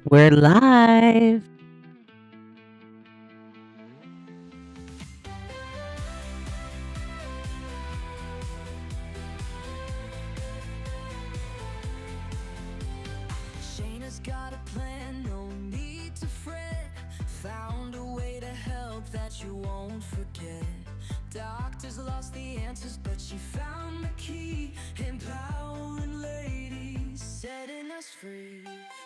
We're live. Shayna's got a plan, no need to fret. Found a way to help that you won't forget. Doctors lost the answers, but she found the key. Empowering ladies, setting us free.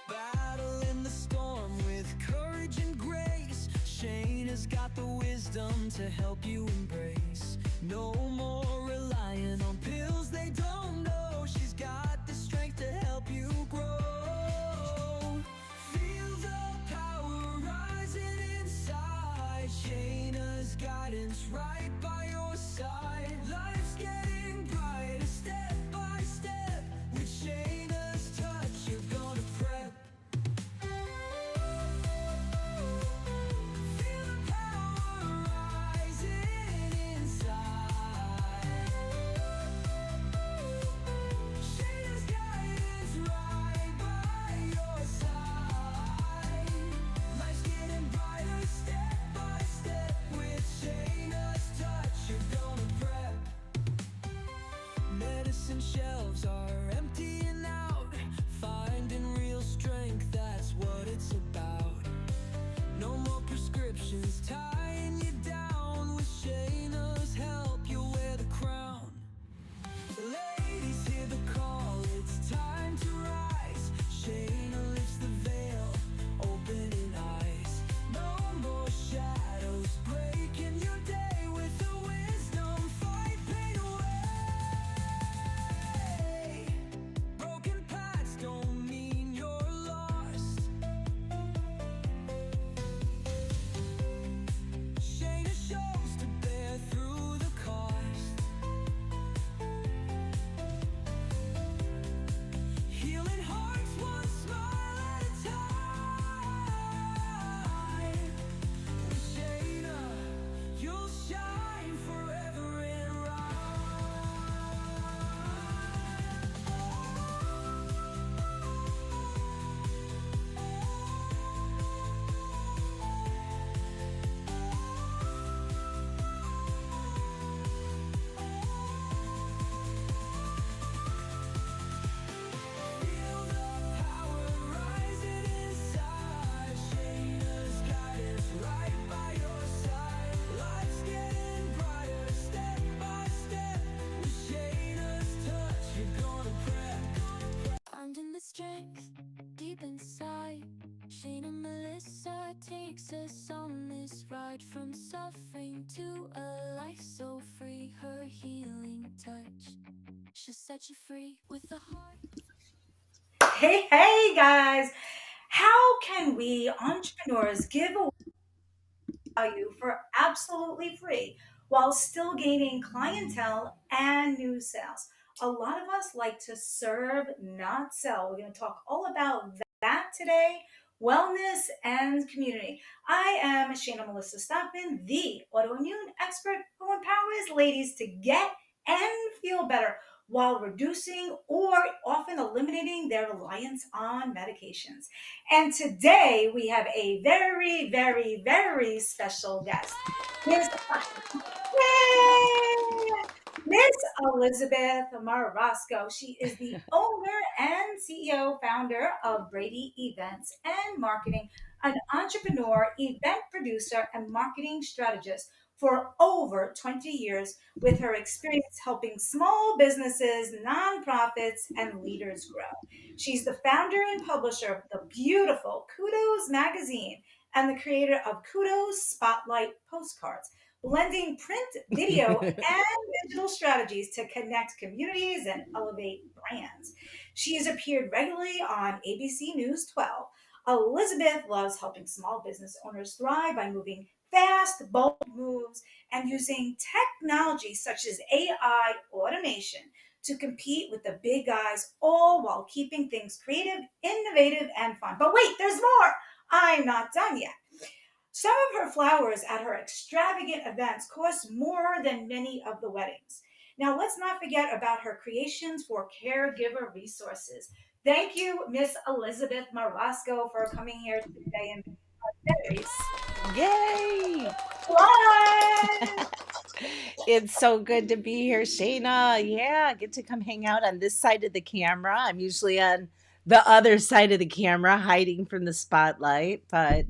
Battling the storm with courage and grace. Shayna's got the wisdom to help you embrace. No more relying on pills they don't know. She's got the strength to help you grow. Feel the power rising inside. Shayna's guidance right by your side. Life's getting brighter step by step. With Shayna's touch, you're gonna prep. Feel the power rising inside. Shayna's guidance right by your side. Life's getting brighter step by step. With Shayna's touch, you're gonna prep. Medicine shelves are emptying out. Finding real strength, that's what it's about. No more prescriptions tying you down. With Shayna's help, you'll wear the crown. Ladies, hear the call, it's time to rise. Shayna lifts the veil, opening eyes. No more shadows breaking your day. With her wisdom, fight pain away. Broken paths don't mean you're lost. Shayna shows to bear through the cost. Healing hearts one smile at a time. With Shayna, you'll shine forever and feel the power rising inside. Shayna's guidance right by your side. Life's getting brighter step by step. With Shayna's touch, you're gonna prep. Finding the strength deep inside. Shayna Melissa takes us on this ride, from suffering to a life so free. Her healing touch, she'll set you free with a heart. Hey, guys, how can we entrepreneurs give away value for absolutely free while still gaining clientele and new sales? A lot of us like to serve, not sell. We're going to talk all about that today. Wellness and community. I am Shayna Melissa Stockman, the autoimmune expert who empowers ladies to get and feel better while reducing or often eliminating their reliance on medications. And today we have a very, very, very special guest. Miss, Yay! Miss Elizabeth Marasco. She is the owner and CEO founder of Brady Events and Marketing, an entrepreneur, event producer, and marketing strategist for over 20 years, with her experience helping small businesses, nonprofits, and leaders grow. She's the founder and publisher of the beautiful Kudos magazine and the creator of Kudos Spotlight postcards, blending print, video, and digital strategies to connect communities and elevate brands. She has appeared regularly on ABC News 12. Elizabeth loves helping small business owners thrive by moving fast, bold moves, and using technology such as AI automation to compete with the big guys, all while keeping things creative, innovative, and fun. But wait, there's more. I'm not done yet. Some of her flowers at her extravagant events cost more than many of the weddings. Now, let's not forget about her creations for caregiver resources. Thank you, Miss Elizabeth Marasco, for coming here today and being very Yay! live. It's so good to be here, Shayna. Yeah, I get to come hang out on this side of the camera. I'm usually on the other side of the camera, hiding from the spotlight, but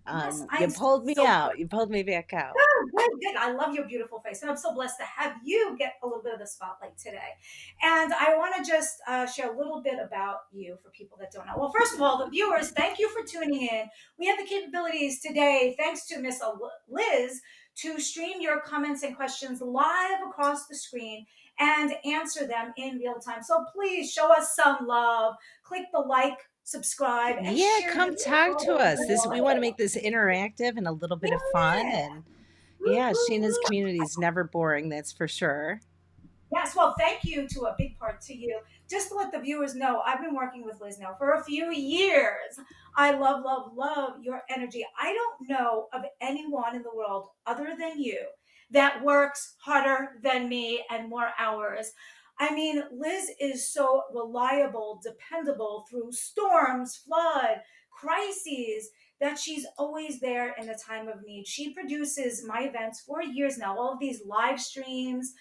Yes, you I'm pulled me so out. You pulled me back out. good, good, good. I love your beautiful face, and I'm so blessed to have you get a little bit of the spotlight today. And I want to just share a little bit about you for people that don't know. Well, first of all, the viewers, thank you for tuning in. We have the capabilities today, thanks to Miss Liz, to stream your comments and questions live across the screen and answer them in real time. So please show us some love. Click the like, subscribe, and Yeah, share come this talk to us. This we want to all. make this interactive and a little bit of fun. Yeah. And Woo, yeah, woo, Shayna's woo. community is never boring, that's for sure. Yes, well, thank you to a big part to you. Just to let the viewers know, I've been working with Liz now for a few years. I love, love, love your energy. I don't know of anyone in the world other than you that works harder than me and more hours. I mean, Liz is so reliable, dependable through storms, flood, crises, that she's always there in the time of need. She produces my events for years now, all of these live streams,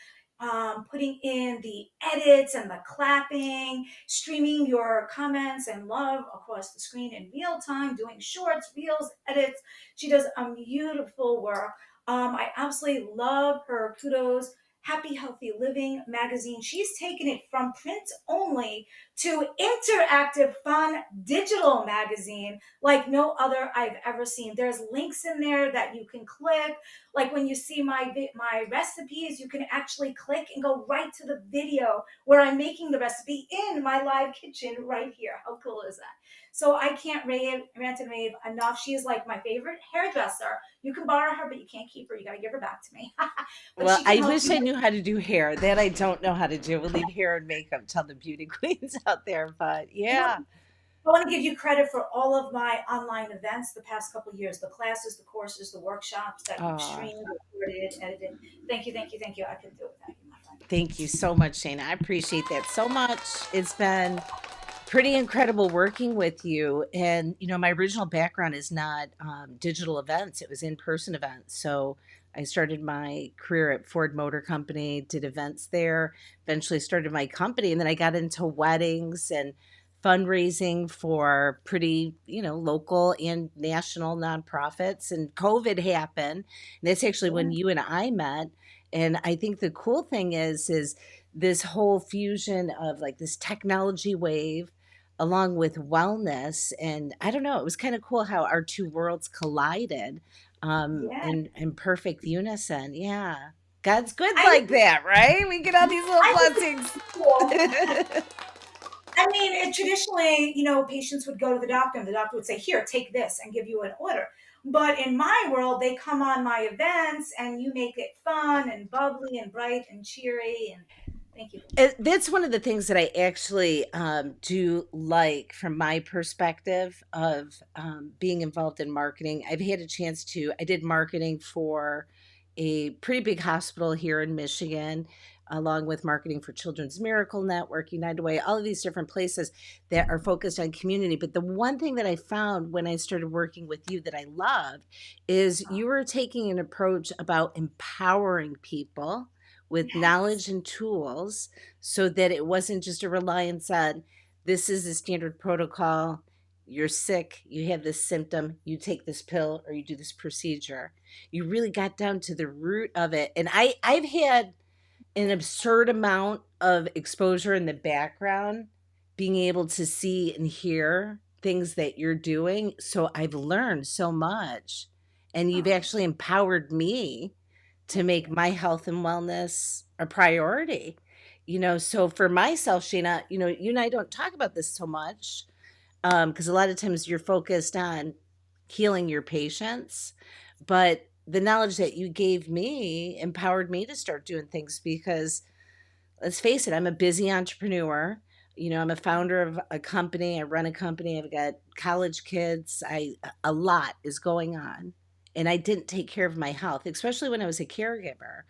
putting in the edits and the clapping, streaming your comments and love across the screen in real time, doing shorts, reels, edits. She does a beautiful work. I absolutely love her Kudos Happy Healthy Living magazine. She's taken it from print only to interactive, fun digital magazine like no other I've ever seen. There's links in there that you can click. Like when you see my recipes, you can actually click and go right to the video where I'm making the recipe in my live kitchen right here. How cool is that? So I can't rant and rave enough. She is like my favorite hairdresser. You can borrow her, but you can't keep her. You got to give her back to me. But Well, she can I help wish you. I knew how to do hair. That I don't know how to do. We'll leave hair and makeup till the beauty queens out there. But You know, yeah. I want to give you credit for all of my online events the past couple of years, the classes, the courses, the workshops that you've Oh, streamed, recorded, edited. Thank you, thank you, thank you. I couldn't do it without you, my friend. thank you so much, Shayna. I appreciate that so much. It's been pretty incredible working with you. And, my original background is not digital events, it was in person events. So I started my career at Ford Motor Company, did events there, eventually started my company. And then I got into weddings and fundraising for pretty, local and national nonprofits. And COVID happened. And that's actually when Yeah, you and I met. And I think the cool thing is this whole fusion of like this technology wave along with wellness. And I don't know, it was kind of cool how our two worlds collided yeah. in perfect unison. Yeah. God's good I like think that, right? We get all these little I think blessings. it's cool. I mean, traditionally, patients would go to the doctor and the doctor would say, "Here, take this," and give you an order. But in my world, they come on my events and you make it fun and bubbly and bright and cheery. And thank you. That's one of the things that I actually do like from my perspective of being involved in marketing. I've had a chance to, I did marketing for a pretty big hospital here in Michigan, along with marketing for Children's Miracle Network, United Way, all of these different places that are focused on community. But the one thing that I found when I started working with you that I loved is you were taking an approach about empowering people with Yes. knowledge and tools so that it wasn't just a reliance on this is a standard protocol. You're sick, you have this symptom, you take this pill or you do this procedure. You really got down to the root of it. And I've had an absurd amount of exposure in the background, being able to see and hear things that you're doing. So I've learned so much. And you've Oh, actually empowered me to thank make you. my health and wellness a priority. So for myself, Shayna, you and I don't talk about this so much because a lot of times you're focused on healing your patients, but the knowledge that you gave me empowered me to start doing things because let's face it, I'm a busy entrepreneur. I'm a founder of a company. I run a company. I've got college kids. A lot is going on, and I didn't take care of my health, especially when I was a caregiver.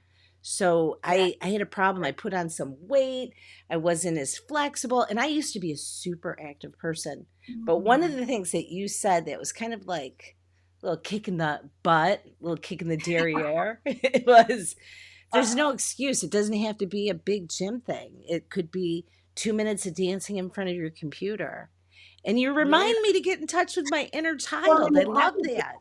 So Yeah. I had a problem. I put on some weight. I wasn't as flexible. And I used to be a super active person. But one of Mhm. the things that you said that was kind of like a little kick in the butt, a little kick in the derriere, it was there's no Uh-oh. excuse. It doesn't have to be a big gym thing. It could be 2 minutes of dancing in front of your computer. And you Yeah. remind me to get in touch with my inner Well, child. then I you have love to do. that.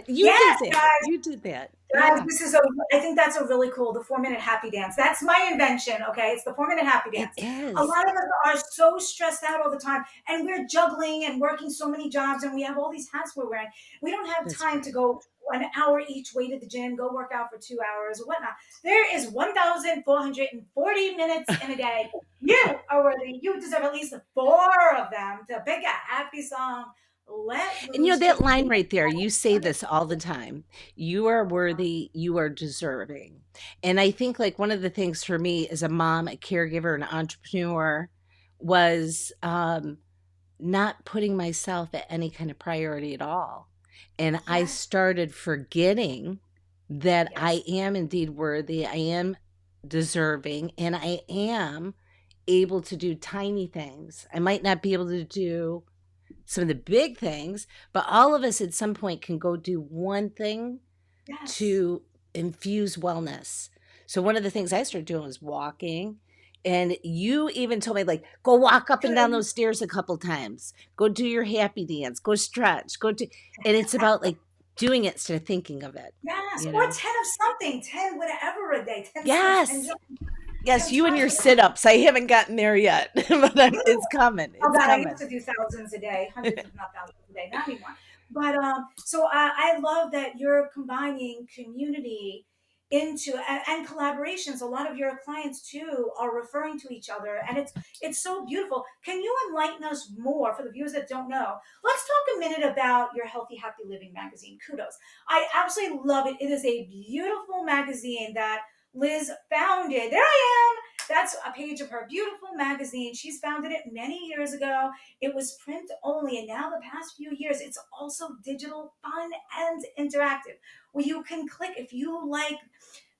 You did Yes, that. guys. You did that. Guys, Yeah, this is I think that's a really cool, the 4-minute happy dance. That's my invention, okay? It's the 4-minute happy it dance. A is. lot of us are so stressed out all the time, and we're juggling and working so many jobs, and we have all these hats we're wearing. We don't have That's time to right. go an hour each way to the gym, go work out for 2 hours or whatnot. There is 1,440 minutes in a day. You are worthy. You deserve at least four of them to pick a happy song, let And loose, that just line dance. right there, you say this all the time. You are worthy, you are deserving. And I think like one of the things for me as a mom, a caregiver, an entrepreneur was not putting myself at any kind of priority at all. And I Yes, started forgetting that I yes, am indeed worthy, I am deserving, and I am able to do tiny things. I might not be able to do some of the big things, but all of us at some point can go do one thing yes. to infuse wellness. So one of the things I started doing was walking. And you even told me, like, go walk up and down Good. those stairs a couple times. Go do your happy dance. Go stretch. Go do, and it's about like doing it instead of thinking of it, Yes, you or know? 10 of something, 10 whatever a day, 10 steps, 10 Yes. jumps, Yes. 10 You and squats, your whatever. sit ups. I haven't gotten there yet, but it's coming. Oh It's God, I used coming. to do thousands a day, hundreds, if not thousands a day, not anymore. But so I love that you're combining community into and collaborations. A lot of your clients too are referring to each other, and it's so beautiful. Can you enlighten us more for the viewers that don't know? Let's talk a minute about your Healthy Happy Living magazine. Kudos. I absolutely love it. It is a beautiful magazine that Liz founded. There I am. That's a page of her beautiful magazine. She's founded it many years ago. It was print only, and now the past few years, it's also digital, fun, and interactive. Where you can click if you like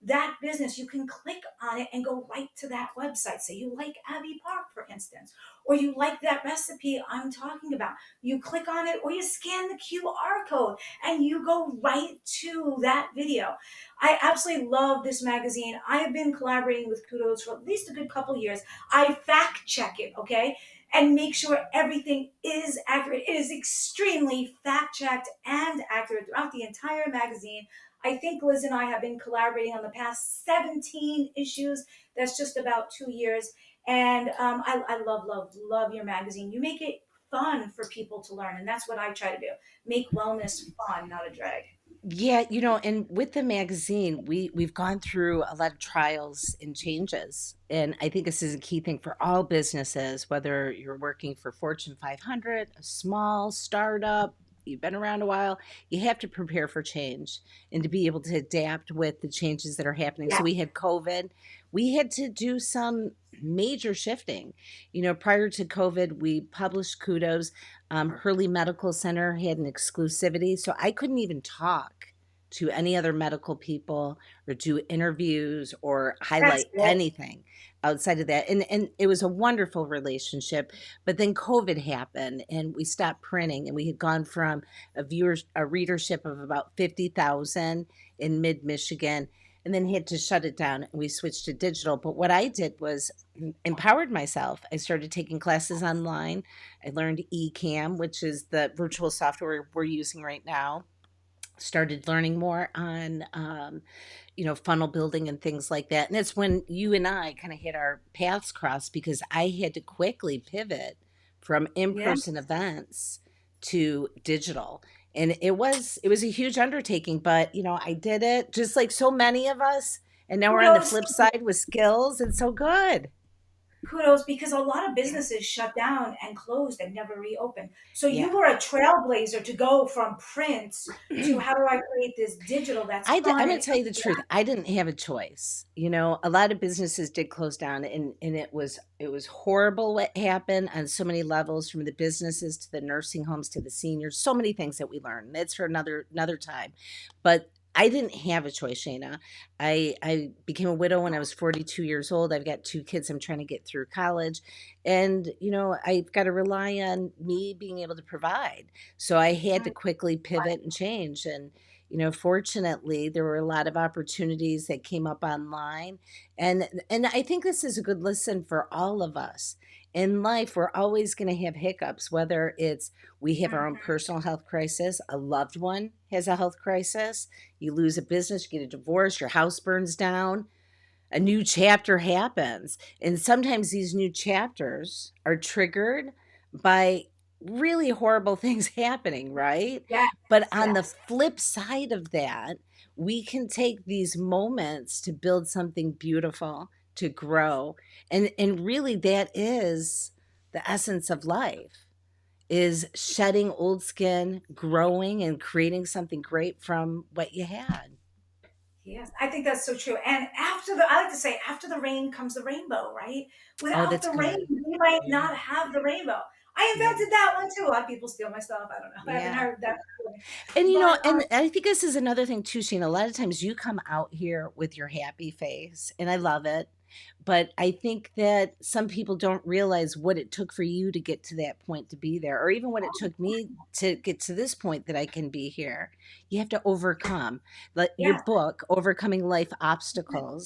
that business, you can click on it and go right to that website. Say you like Abbey Park, for instance, or you like that recipe I'm talking about. You click on it or you scan the QR code and you go right to that video. I absolutely love this magazine. I have been collaborating with Kudos for at least a good couple years. I fact check it, okay? And make sure everything is accurate. It is extremely fact checked and accurate throughout the entire magazine. I think Liz and I have been collaborating on the past 17 issues. That's just about 2 years. And I love, love, love your magazine. You make it fun for people to learn. And that's what I try to do, make wellness fun, not a drag. Yeah, and with the magazine, we've gone through a lot of trials and changes. And I think this is a key thing for all businesses, whether you're working for Fortune 500, a small startup, you've been around a while, you have to prepare for change and to be able to adapt with the changes that are happening. Yeah, So we had COVID, we had to do some major shifting. Prior to COVID, we published Kudos. Hurley Medical Center had an exclusivity, so I couldn't even talk to any other medical people or do interviews or that's highlight it. anything outside of that. And it was a wonderful relationship. But then COVID happened and we stopped printing, and we had gone from a readership of about 50,000 in mid Michigan, and then had to shut it down, and we switched to digital. But what I did was empowered myself. I started taking classes online. I learned eCam, which is the virtual software we're using right now. Started learning more on, funnel building and things like that. And it's when you and I kind of hit our paths cross, because I had to quickly pivot from Yeah. in-person events to digital. And it was a huge undertaking, but I did it just like so many of us. And now we're on the Kudos. flip side with skills. It's so good. Kudos, because a lot of businesses shut down and closed and never reopened. So you Yeah. were a trailblazer to go from print to how do I create this digital that's I'm fun going and to tell you the truth. I didn't have a choice. A lot of businesses did close down, and it was horrible what happened on so many levels, from the businesses to the nursing homes to the seniors. So many things that we learned. That's for another time. But I didn't have a choice, Shayna. I became a widow when I was 42 years old. I've got 2 kids I'm trying to get through college, and, I've gotta rely on me being able to provide. So I had to quickly pivot and change, and, fortunately, there were a lot of opportunities that came up online, and I think this is a good lesson for all of us. In life, we're always gonna have hiccups, whether it's we have our own Mhm. personal health crisis, a loved one has a health crisis, you lose a business, you get a divorce, your house burns down, a new chapter happens. And sometimes these new chapters are triggered by really horrible things happening, right? Yes, But on the yes, flip side of that, we can take these moments to build something beautiful, to grow. And really that is the essence of life is shedding old skin, growing and creating something great from what you had. yes. I think that's so true. And after the, I like to say, after the rain comes the rainbow, right? Oh, Without that's the rain, good. we might Yeah. not have the rainbow. I Yeah. invented that one too. A lot of people steal my stuff. I don't know. I haven't Yeah. heard that. And But and I think this is another thing too, Shane. A lot of times you come out here with your happy face, and I love it. But I think that some people don't realize what it took for you to get to that point to be there, or even what it took me to get to this point that I can be here. You have to overcome. Like your yes, book, Overcoming Life Obstacles,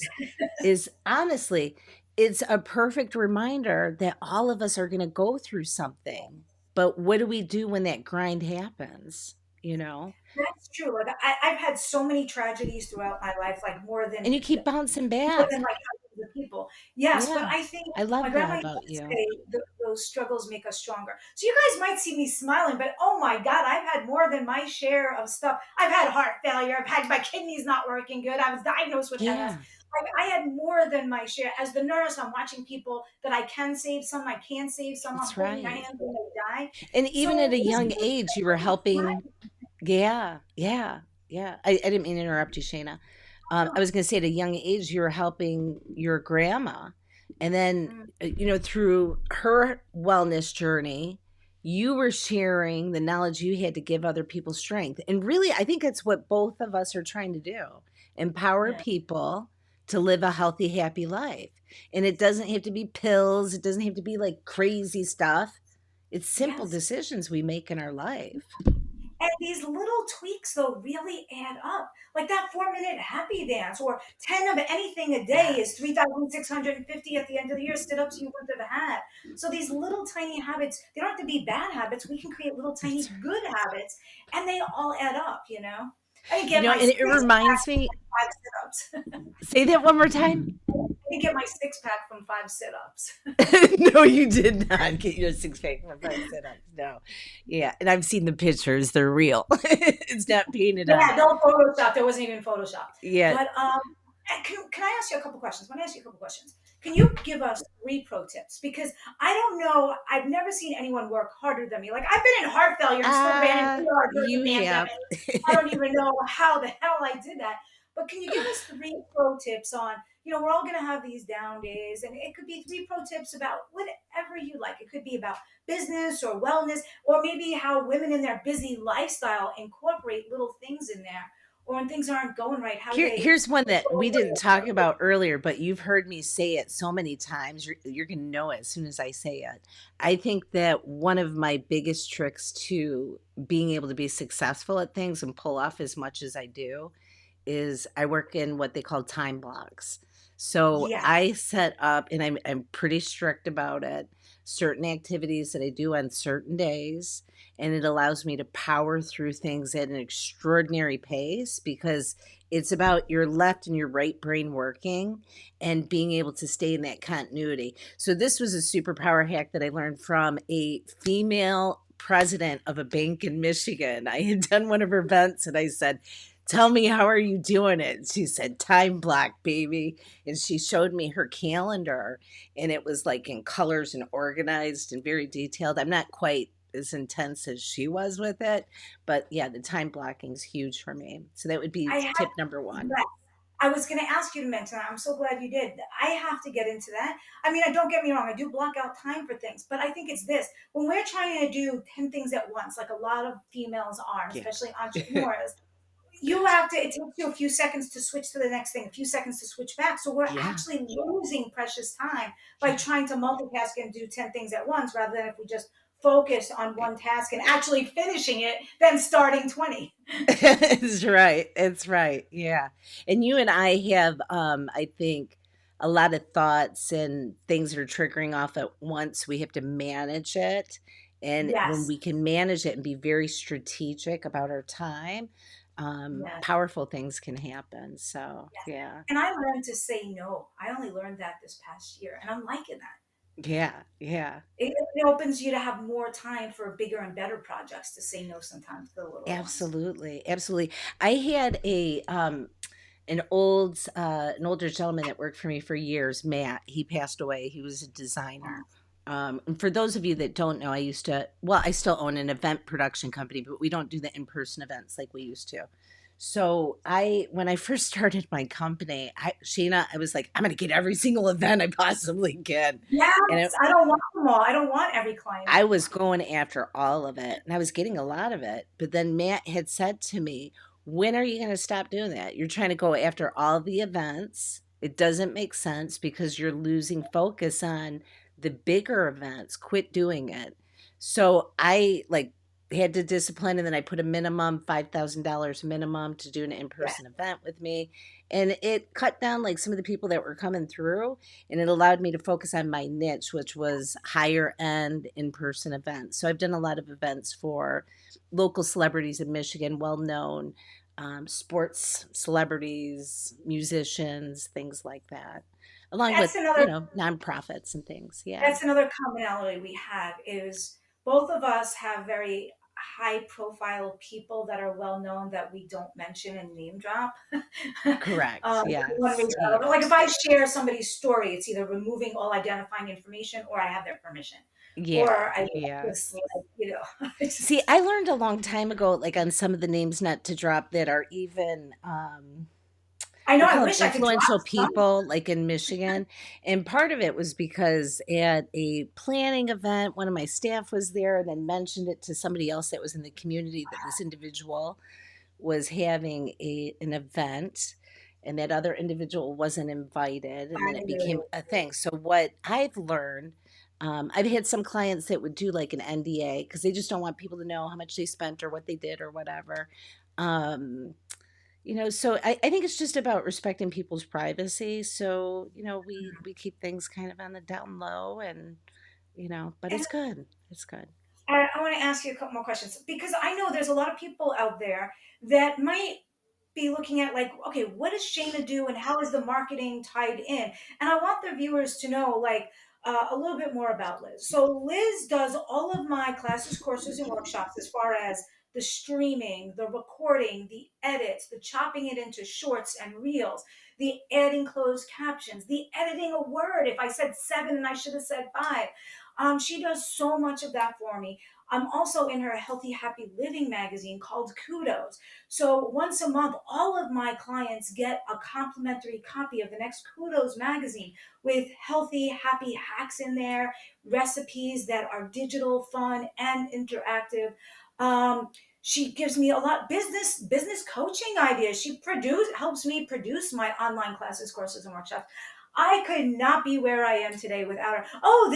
is honestly, it's a perfect reminder that all of us are going to go through something. But what do we do when that grind happens? You know? that's true. Like I've had so many tragedies throughout my life, like And you keep bouncing more than back. like hundreds of people. Yes, but Yeah. I think I my love grandma that used about to you. say those struggles make us stronger. So you guys might see me smiling, but oh my God, I've had more than my share of stuff. I've had heart failure. I've had my kidneys not working good. I was diagnosed with MS. Yeah, Like I had more than my share. As the nurse, I'm watching people that I can save, some I can't save, some I'm that's holding their right. hands when they die. And even at So a this young book age, you were really helping. reminded Yeah, yeah, yeah. I didn't mean to interrupt you, Shayna. I me. was going to say at a young age, you were helping your grandma. And then, Mm, through her wellness journey, you were sharing the knowledge you had to give other people strength. And really, I think that's what both of us are trying to do empower yeah. people to live a healthy, happy life. And it doesn't have to be pills, it doesn't have to be like crazy stuff. It's simple Yes. decisions we make in our life. And these little tweaks, though, really add up. Like that 4 minute happy dance or 10 of anything a day is Yes. 3,650 at the end of the year, stood ups you wouldn't have had. So these little tiny habits, they don't have to be bad habits. We can create little That's tiny good habits and they all add up, you know? I didn't You get know, my and it six pack reminds from me, like five sit ups. say that one more time. I didn't get my six pack from five sit ups. No, you did not get your six pack from 5 sit-ups. No. Yeah, and I've seen the pictures. They're real. It's not painted on. Yeah, no Photoshop. There wasn't even Photoshop. Yeah. But and can I ask you a couple questions? I want to ask you a couple questions. Can you give us three pro tips? Because I don't know, I've never seen anyone work harder than me. Like I've been in heart failure and still ran an ER during the You pandemic. have. I don't even know how the hell I did that. But can you give us three pro tips on, we're all going to have these down days, and it could be three pro tips about whatever you like. It could be about business or wellness, or maybe how women in their busy lifestyle incorporate little things in there, or when things aren't going right, how they Here's one that we didn't talk incorporate. about earlier, but you've heard me say it so many times. You're going to know it as soon as I say it. I think that one of my biggest tricks to being able to be successful at things and pull off as much as I do is I work in what they call time blocks. So Yes, I set up, and I'm pretty strict about it, certain activities that I do on certain days, and it allows me to power through things at an extraordinary pace because it's about your left and your right brain working and being able to stay in that continuity. So this was a superpower hack that I learned from a female president of a bank in Michigan. I had done one of her events and I said, "Tell me, how are you doing it?" She said, "Time block, baby." And she showed me her calendar, and it was like in colors and organized and very detailed. I'm not quite as intense as she was with it, but yeah, the time blocking is huge for me. So that would be I have. tip number one. Yes, I was going to ask you to mention that. I'm so glad you did. I have to get into that. I mean, don't get me wrong. I do block out time for things, but I think it's this: when we're trying to do 10 things at once, like a lot of females are, Yeah. especially entrepreneurs. you have to, it takes you a few seconds to switch to the next thing, a few seconds to switch back. So we're Yeah. actually losing precious time by Yeah. trying to multitask and do 10 things at once rather than if we just focus on one task and actually finishing it, then starting 20. It's right. It's right. Yeah. And you and I have, I think, a lot of thoughts and things are triggering off at once. We have to manage it. And when Yes. we can manage it and be very strategic about our time, Yes. powerful things can happen. So, Yes. yeah. And I learned to say no. I only learned that this past year, and I'm liking that. Yeah. Yeah. It opens you to have more time for bigger and better projects to say no sometimes to the little ones. Absolutely. Absolutely. I had an older gentleman that worked for me for years, Matt. He passed away. He was a designer. And for those of you that don't know, I still own an event production company, but we don't do the in-person events like we used to. So when I first started my company, Sheena, I was like, I'm going to get every single event I possibly can. Yes, And it, I don't want them all. I don't want every client I anymore. was going after all of it and I was getting a lot of it. But then Matt had said to me, when are you going to stop doing that? You're trying to go after all the events. It doesn't make sense because you're losing focus on the bigger events. Quit doing it. So I like had to discipline and then I put a minimum $5,000 minimum to do an Yeah. in-person event with me. And it cut down like some of the people that were coming through and it allowed me to focus on my niche, which was higher end in person events. So I've done a lot of events for local celebrities in Michigan, well known sports celebrities, musicians, things like that, along with, That's another nonprofits and things. Yeah. that's another commonality we have is both of us have very high profile people that are well known that we don't mention and name drop. Correct. One Yes. reason or another. Like if Yes. I share somebody's story, it's either removing all identifying information or I have their permission. Yeah. Or I just Yes. like, it's See, just I learned a long time ago, like on some of the names not to drop that are even I know we I call them wish I could drop influential some. people like in Michigan. And part of it was because at a planning event, one of my staff was there and then mentioned it to somebody else that was in the community that this individual was having an event and that other individual wasn't invited and then I it became knew. a thing. So what I've learned, I've had some clients that would do like an NDA because they just don't want people to know how much they spent or what they did or whatever. Um, so I think it's just about respecting people's privacy. So, we keep things kind of on the down low and, but And it's good. It's good. I want to ask you a couple more questions because I know there's a lot of people out there that might be looking at like, okay, what does Shayna do and how is the marketing tied in? And I want the viewers to know like a little bit more about Liz. So Liz does all of my classes, courses, and workshops as far as the streaming, the recording, the edits, the chopping it into shorts and reels, the adding closed captions, the editing a word. If I said seven and I should have said five. She does so much of that for me. I'm also in her Healthy Happy Living magazine called Kudos. So once a month, all of my clients get a complimentary copy of the next Kudos magazine with healthy, happy hacks in there, recipes that are digital, fun, and interactive. She gives me a lot business coaching ideas. She helps me produce my online classes, courses, and workshops. I could not be where I am today without her. Oh,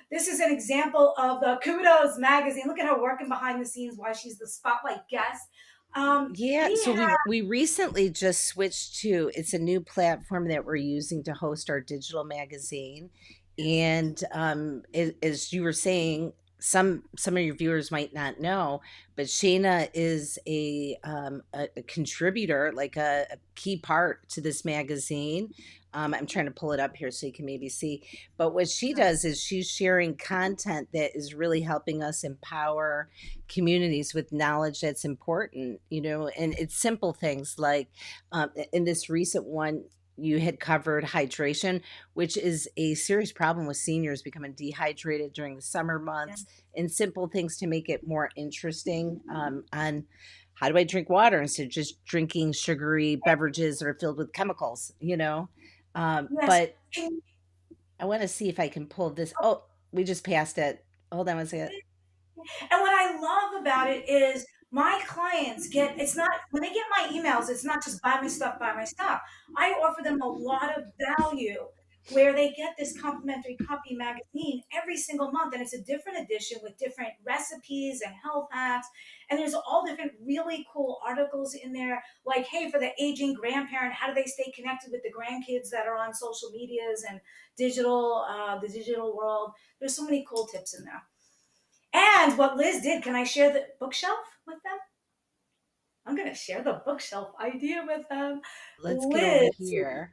this is an example of the Kudos magazine. Look at her working behind the scenes while she's the spotlight guest. Yeah, We so have we recently just switched to it's a new platform that we're using to host our digital magazine. And as you were saying, some of your viewers might not know, but Shayna is a contributor, like a key part to this magazine. I'm trying to pull it up here so you can maybe see. But what she does is she's sharing content that is really helping us empower communities with knowledge that's important, and it's simple things like in this recent one, you had covered hydration, which is a serious problem with seniors becoming dehydrated during the summer yeah, months, and simple things to make it more interesting on how do I drink water instead of just drinking sugary beverages that are filled with chemicals. yes. But I want to see if I can pull this. Oh, we just passed it. Hold on one second. And what I love about it is my clients get, it's not, when they get my emails, it's not just buy my stuff, buy my stuff. I offer them a lot of value where they get this complimentary copy magazine every single month. And it's a different edition with different recipes and health hacks. And there's all different really cool articles in there. Like, hey, for the aging grandparent, how do they stay connected with the grandkids that are on social medias and the digital world? There's so many cool tips in there. And what Liz did, can I share the bookshelf with them? I'm going to share the bookshelf idea with them. Let's get over Liz, here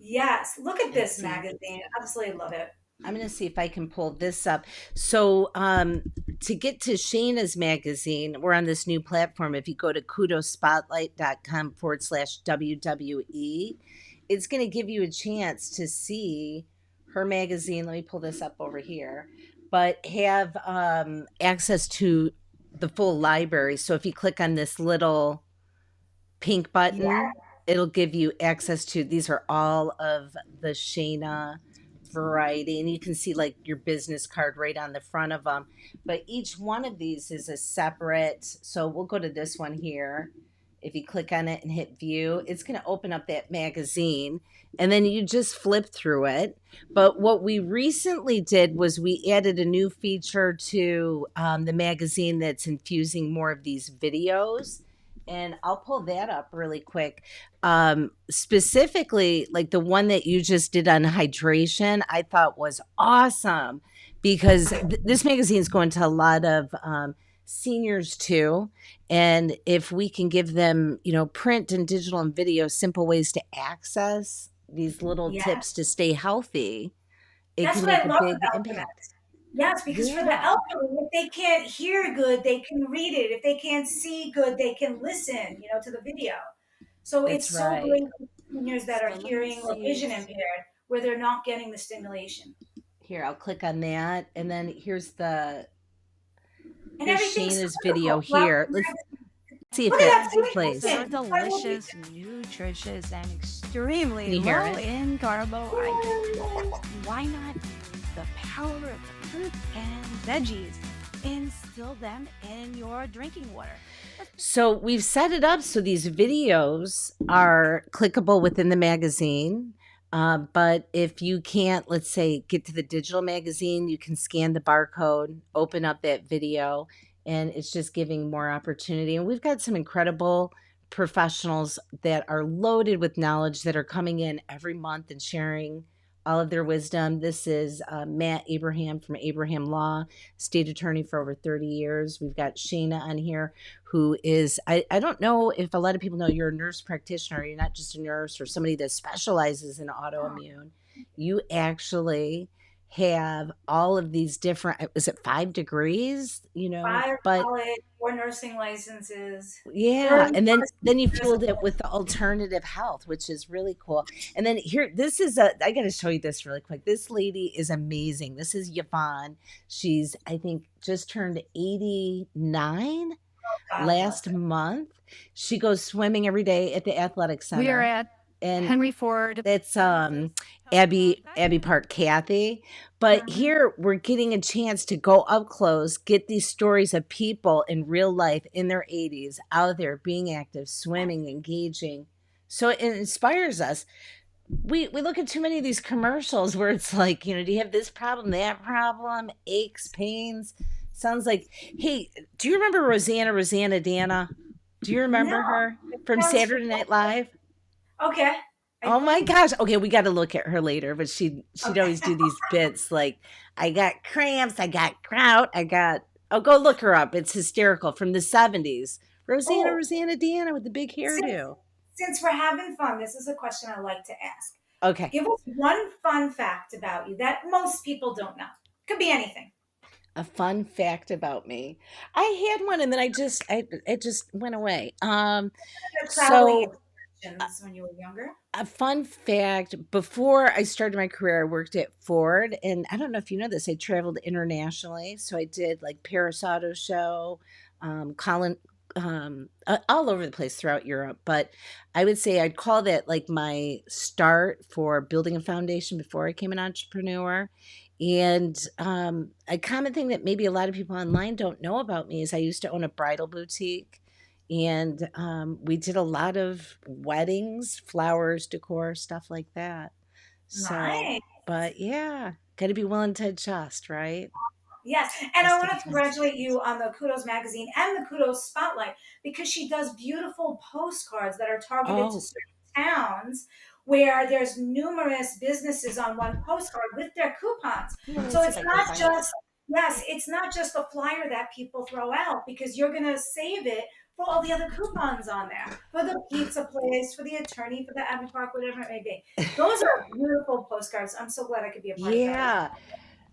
yes, look at and this see. magazine. Absolutely love it. I'm going to see if I can pull this up. So, to get to Shayna's magazine, we're on this new platform. If you go to kudospotlight.com/WWE, it's going to give you a chance to see her magazine. Let me pull this up over here, but have access to the full library. So, if you click on this little pink Yeah, button, it'll give you access to, these are all of the Shayna variety, and you can see like your business card right on the front of them, but each one of these is a separate. So we'll go to this one here. If you click on it and hit view, it's going to open up that magazine, and then you just flip through it. But what we recently did was we added a new feature to the magazine that's infusing more of these videos, and I'll pull that up really quick. Specifically, like the one that you just did on hydration, I thought was awesome because this magazine is going to a lot of seniors too. And if we can give them, print and digital and video, simple ways to access these little yeah. tips to stay healthy, it That's can what make I a love big about them. impact. Yes, because for the Yeah, elderly, if they can't hear good, they can read it. If they can't see good, they can listen, to the video. So that's it's so right. great for seniors that are So let me hearing or see. vision impaired where they're not getting the stimulation. Here, I'll click on that. And then And here's everything's Shayna's video critical throughout here. the Let's magazine. see if Look at it that These food are plays. so kitchen. I will be delicious, nutritious, and Can extremely you hear low it? in carbohydrates. Why not use the power of the fruits and veggies? Instill them in your drinking water. So we've set it up so these videos are clickable within the magazine. But if you can't, let's say, get to the digital magazine, you can scan the barcode, open up that video, and it's just giving more opportunity. And we've got some incredible professionals that are loaded with knowledge that are coming in every month and sharing all of their wisdom. This is Matt Abraham from Abraham Law, state attorney for over 30 years. We've got Shayna on here, who is, I don't know if a lot of people know you're a nurse practitioner. You're not just a nurse or somebody that specializes in autoimmune. You actually have all of these different, is it 5 degrees? 5 But college, 4 nursing licenses, yeah, 30 and then you years of fueled it with the alternative health, which is really cool. And then here, this is a, I got to show you this really quick. This lady is amazing. This is Yvonne. She's, I think, just turned 89 God bless last her. month. She goes swimming every day at the athletic We are center. at And Henry Ford. that's Abby Park Kathy. But Mhm. here we're getting a chance to go up close, get these stories of people in real life in their 80s out there being active, swimming, engaging. So it inspires us. We look at too many of these commercials where it's like, do you have this problem, that problem, aches, pains? Sounds like, hey, do you remember Rosanna Dana? Do you No, remember her it from sounds Saturday Night familiar. Live? Okay. I Oh my believe gosh. Okay, we got to look at her later, but she'd okay. always do these bits like I got cramps, I got kraut, I got Oh, go look her up. It's hysterical from the 70s. Oh, Rosanna Deanna with the big since hairdo. since we're having fun, this is a question I like to ask. Okay. Give us one fun fact about you that most people don't know. Could be anything. A fun fact about me. I had one and then it just went away. Your traveling So experiences when you were younger. a fun fact, before I started my career, I worked at Ford, and I don't know if you know this, I traveled internationally. So I did like Paris Auto Show, Colin, all over the place throughout Europe. But I would say I'd call that like my start for building a foundation before I became an entrepreneur. And a common thing that maybe a lot of people online don't know about me is I used to own a bridal boutique. And we did a lot of weddings, flowers, decor, stuff like that. So, Nice. but yeah, got to be willing to adjust, right? Yes, and I Just want in to time. congratulate you on the Kudos magazine and the Kudos Spotlight because she does beautiful postcards that are targeted to Oh, certain towns where there's numerous businesses on one postcard with their coupons. yeah, let me So see if it's I can not find it. just yes, it's not just a flyer that people throw out because you're going to save it for all the other coupons on there for the pizza place, for the attorney, for the Abbey Park, whatever it may be. Those are beautiful postcards. I'm so glad I could be a part of that as Yeah.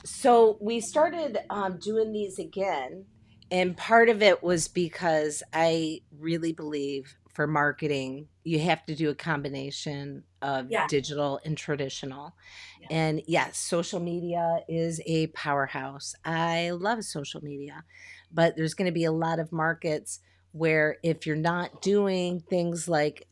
So we started doing these again, and part of it was because I really believe for marketing, you have to do a combination of well. digital and traditional. Yeah. And yes, social media is a powerhouse. I love social media, but there's going to be a lot of markets where if you're not doing things like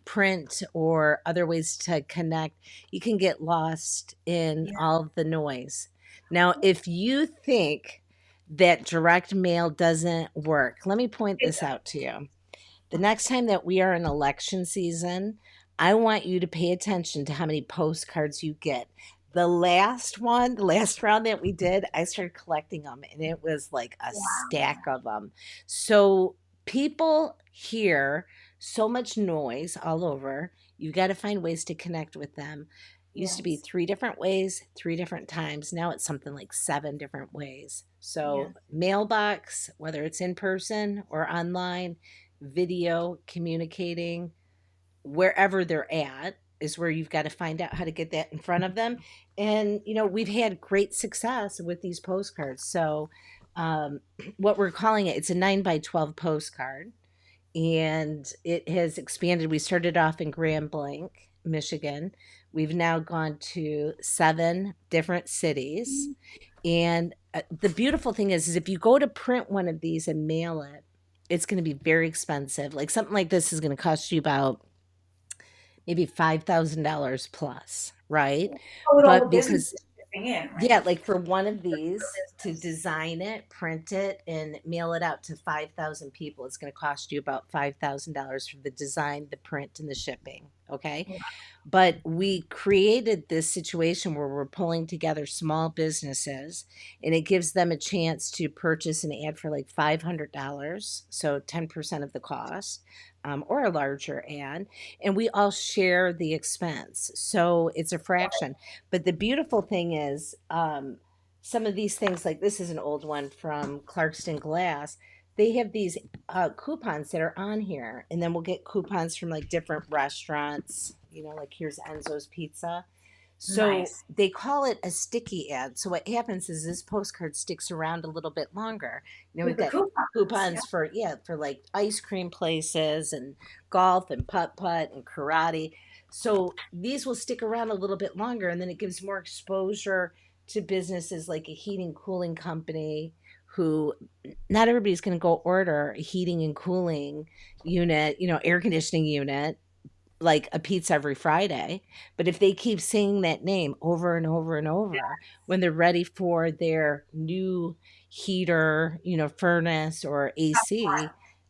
print or other ways to connect, you can get lost in Yeah. all of the noise. Now, if you think that direct mail doesn't work, let me point It this out to you. The next time that we are in election season, I want you to pay attention to how many postcards you get. The last one, the last round that we did, I started collecting them and it was like a stack of them. So people hear so much noise all over. You've got to find ways to connect with them. Used to be Yes. 3 different ways, 3 different times. Now it's something like 7 different ways. So, Yes. mailbox, whether it's in person or online, video, communicating, wherever they're at is where you've got to find out how to get that in front of them. And, we've had great success with these postcards. So, um, what we're calling it, it's a 9 by 12 postcard and it has expanded. We started off in Grand Blanc, Michigan. We've now gone to 7 different cities. And the beautiful thing is if you go to print one of these and mail it, it's going to be very expensive. Like something like this is going to cost you about maybe $5,000 plus, right? Oh, with all the But businesses because shipping in, right? yeah, like for one of these to design it, print it, and mail it out to 5,000 people, it's going to cost you about $5,000 for the design, the print, and the shipping. Okay. Yeah. But we created this situation where we're pulling together small businesses and it gives them a chance to purchase an ad for like $500. So 10% of the cost. Or a larger ad, and we all share the expense. So it's a fraction. But the beautiful thing is, some of these things, like this is an old one from Clarkston Glass. They have these coupons that are on here, and then we'll get coupons from like different restaurants. Like here's Enzo's Pizza. So Nice. they call it a sticky ad. So what happens is this postcard sticks around a little bit longer. With We've the got coupons. Yeah. coupons for for like ice cream places and golf and putt putt and karate. So these will stick around a little bit longer and then it gives more exposure to businesses like a heating cooling company who not everybody's going to go order a heating and cooling unit, air conditioning unit like a pizza every Friday. But if they keep saying that name over and over and over, when they're ready for their new heater, furnace or AC,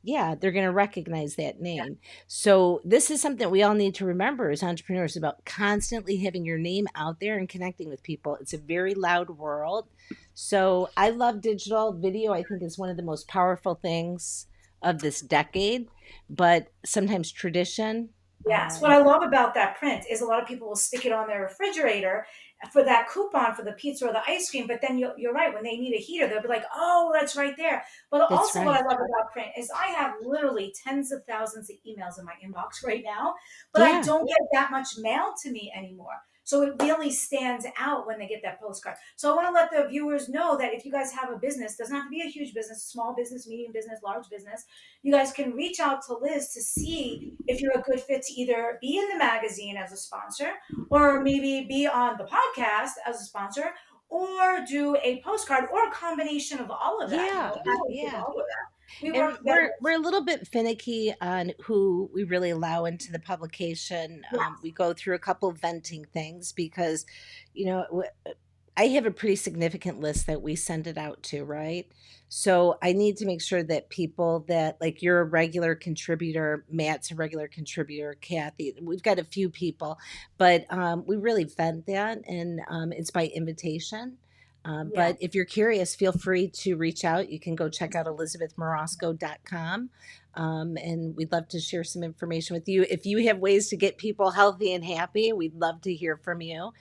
yeah, they're going to recognize that name. So this is something we all need to remember as entrepreneurs about constantly having your name out there and connecting with people. It's a very loud world. So I love digital video. I think is one of the most powerful things of this decade, but sometimes tradition Yes. What I love about that print is a lot of people will stick it on their refrigerator for that coupon for the pizza or the ice cream. But then you're right. When they need a heater, they'll be like, oh, that's right there. But That's also, what I right. love about print is I have literally tens of thousands of emails in my inbox right now, but I Yeah. don't get that much mail to me anymore. So it really stands out when they get that postcard. So I want to let the viewers know that if you guys have a business, doesn't have to be a huge business, small business, medium business, large business, you guys can reach out to Liz to see if you're a good fit to either be in the magazine as a sponsor or maybe be on the podcast as a sponsor or do a postcard or a combination of all of that, Yeah. adding to Yeah. all of that. We And work together. we're a little bit finicky on who we really allow into the publication. Yeah. We go through a couple of venting things because, you know, I have a pretty significant list that we send it out to, right? So I need to make sure that people that like you're a regular contributor, Matt's a regular contributor, Kathy, we've got a few people, but we really vent that and it's by invitation. Yeah. But if you're curious, feel free to reach out. You can go check out elizabethmarasco.com. And we'd love to share some information with you. If you have ways to get people healthy and happy, we'd love to hear from you.